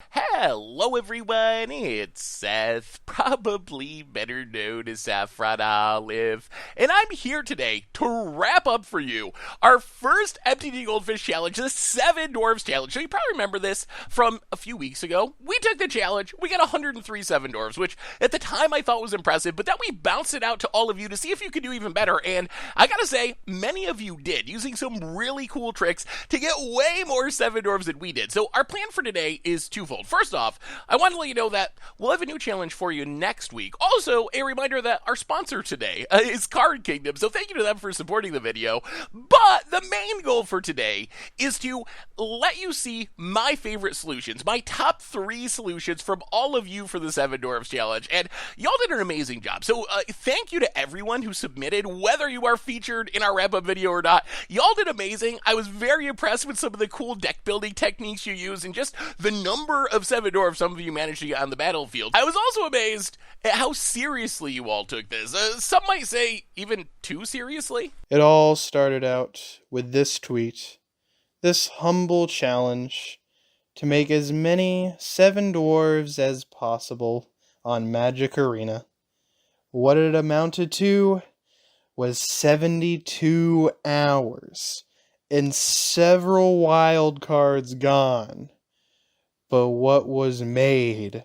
Hello everyone, it's Seth, probably better known as Saffron Olive, and I'm here today to wrap up for you our first MTG Goldfish Challenge, the Seven Dwarves Challenge. So you probably remember this from a few weeks ago. We took the challenge, we got 103 Seven Dwarves, which at the time I thought was impressive, but then we bounced it out to all of you to see if you could do even better, and I gotta say, many of you did, using some really cool tricks to get way more Seven Dwarves than we did. So our plan for today is twofold. First off, I want to let you know that we'll have a new challenge for you next week. Also, a reminder that our sponsor today is Card Kingdom, so thank you to them for supporting the video. But the main goal for today is to let you see my favorite solutions, my top 3 solutions from all of you for the Seven Dwarves Challenge. And y'all did an amazing job. So thank you to everyone who submitted, whether you are featured in our wrap-up video or not. Y'all did amazing. I was very impressed with some of the cool deck building techniques you use and just the number of Seven Dwarves some of you managed to get on the battlefield. I was also amazed at how seriously you all took this. Some might say even too seriously. It all started out with this tweet, this humble challenge to make as many Seven Dwarves as possible on Magic Arena. What it amounted to was 72 hours and several wild cards gone. But what was made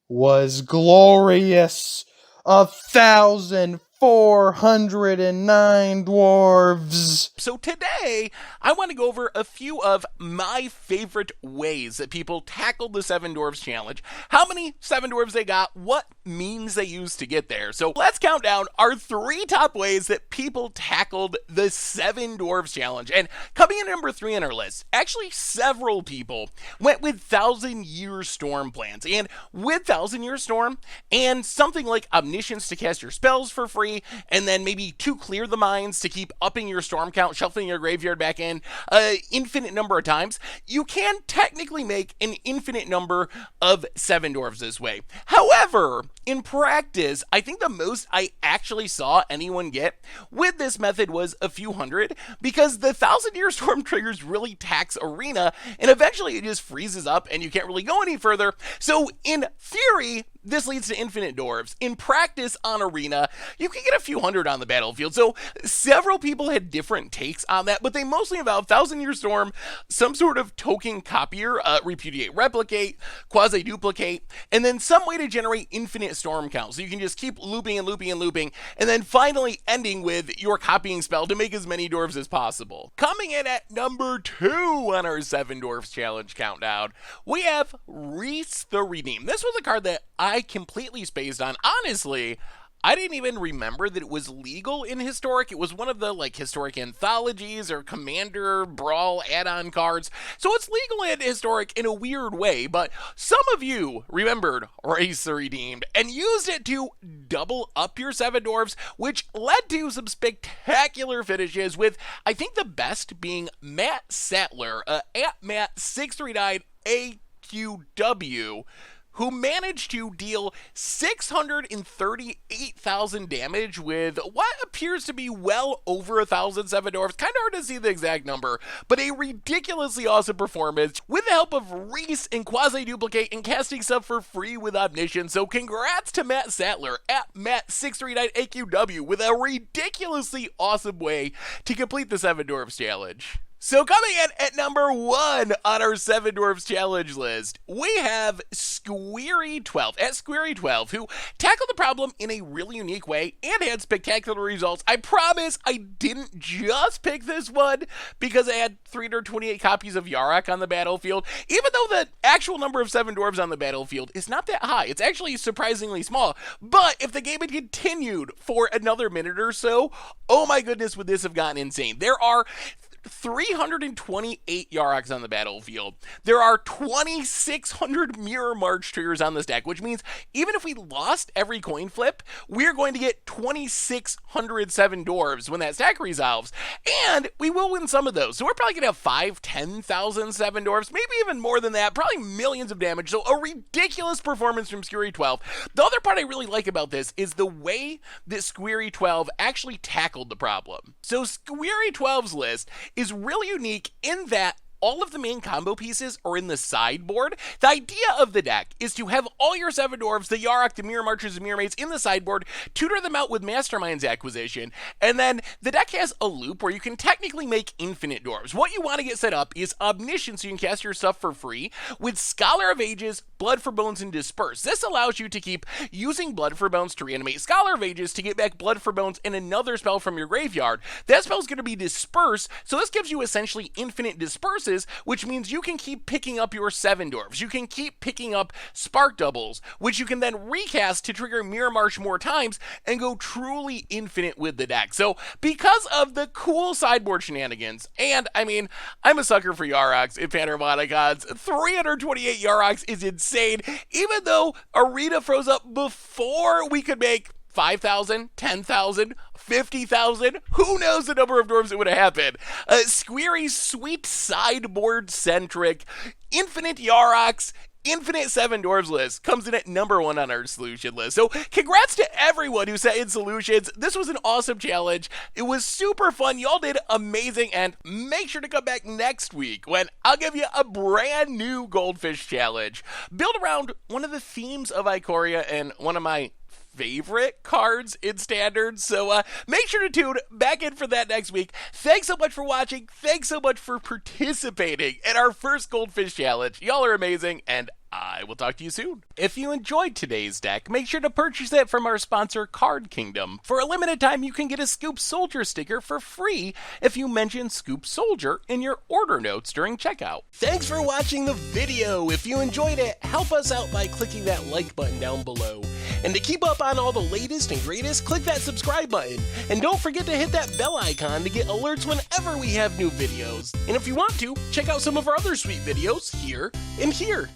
was glorious. 1,409 dwarves. So today, I want to go over a few of my favorite ways that people tackled the Seven Dwarves Challenge, how many Seven Dwarves they got, what means they used to get there. So let's count down our 3 top ways that people tackled the Seven Dwarves Challenge. And coming in at number 3 on our list, actually several people went with 1,000-Year Storm plans. And with 1,000-Year Storm and something like Omniscience to cast your spells for free, and then maybe 2 Clear the Mines to keep upping your storm count, shuffling your graveyard back in infinite number of times, you can technically make an infinite number of Seven Dwarves this way. However, in practice, I think the most I actually saw anyone get with this method was a few hundred, because the 1,000-Year Storm triggers really tax Arena, and eventually it just freezes up and you can't really go any further. So in theory, this leads to infinite dwarves. In practice on Arena, you can get a few hundred on the battlefield. So several people had different takes on that, but they mostly involve 1,000-Year Storm, some sort of token copier, repudiate, replicate, quasi-duplicate, and then some way to generate infinite storm count. So you can just keep looping and looping and looping, and then finally ending with your copying spell to make as many dwarves as possible. Coming in at number 2 on our Seven Dwarfs Challenge countdown, we have Reese the Redeem. This was a card that I completely spaced on. Honestly, I didn't even remember that it was legal in Historic. It was one of the Historic anthologies or Commander Brawl add-on cards. So it's legal in Historic in a weird way, but some of you remembered Race the Redeemed and used it to double up your Seven Dwarves, which led to some spectacular finishes, with I think the best being Matt Sattler at Matt639AQW, who managed to deal 638,000 damage with what appears to be well over 1,000 Seven Dwarfs. Kind of hard to see the exact number, but a ridiculously awesome performance with the help of Reese and Quasi-Duplicate and casting stuff for free with Omniscience. So congrats to Matt Sattler at Matt639AQW with a ridiculously awesome way to complete the Seven Dwarfs Challenge. So coming in at number 1 on our Seven Dwarfs Challenge list, we have Squeery12 at Squeery12, who tackled the problem in a really unique way and had spectacular results. I promise I didn't just pick this one because I had 328 copies of Yarok on the battlefield, even though the actual number of Seven Dwarves on the battlefield is not that high. It's actually surprisingly small, but if the game had continued for another minute or so, oh my goodness, would this have gotten insane. There are 328 Yaroks on the battlefield. There are 2,600 Mirror March triggers on this deck, which means even if we lost every coin flip, we're going to get 2,600 Seven Dwarves when that stack resolves, and we will win some of those. So we're probably going to have 5,000-10,000 Seven Dwarves, maybe even more than that, probably millions of damage. So a ridiculous performance from Squeery12. The other part I really like about this is the way that Squeery12 actually tackled the problem. So Squeery12's list is really unique in that all of the main combo pieces are in the sideboard. The idea of the deck is to have all your 7 Dwarves, the Yarok, the Mirror Marchers, and Mirror Maids in the sideboard, tutor them out with Mastermind's Acquisition, and then the deck has a loop where you can technically make infinite Dwarves. What you want to get set up is Omniscience, so you can cast your stuff for free, with Scholar of Ages, Blood for Bones, and Disperse. This allows you to keep using Blood for Bones to reanimate Scholar of Ages to get back Blood for Bones and another spell from your graveyard. That spell is going to be Disperse, so this gives you essentially infinite Disperses, which means you can keep picking up your 7 Dwarves. You can keep picking up Spark Doubles, which you can then recast to trigger Mirror March more times and go truly infinite with the deck. So because of the cool sideboard shenanigans, and I mean, I'm a sucker for Yaroks in Panharmonicons. 328 Yaroks is insane, even though Arena froze up before we could make 5,000, 10,000, 50,000, who knows the number of dwarves that would have happened. Squeery's sweet sideboard-centric, infinite Yaroks, infinite 7 Dwarves list comes in at number 1 on our solution list. So congrats to everyone who set in solutions. This was an awesome challenge. It was super fun. Y'all did amazing, and make sure to come back next week when I'll give you a brand new Goldfish challenge built around one of the themes of Ikoria and one of my favorite cards in Standard. So make sure to tune back in for that next week. Thanks so much for watching. Thanks so much for participating in our first Goldfish challenge. Y'all are amazing, and I will talk to you soon. If you enjoyed today's deck, make sure to purchase it from our sponsor, Card Kingdom. For a limited time, you can get a Scoop Soldier sticker for free if you mention Scoop Soldier in your order notes during checkout. Thanks for watching the video. If you enjoyed it, help us out by clicking that like button down below. And to keep up on all the latest and greatest, click that subscribe button. And don't forget to hit that bell icon to get alerts whenever we have new videos. And if you want to, check out some of our other sweet videos here and here.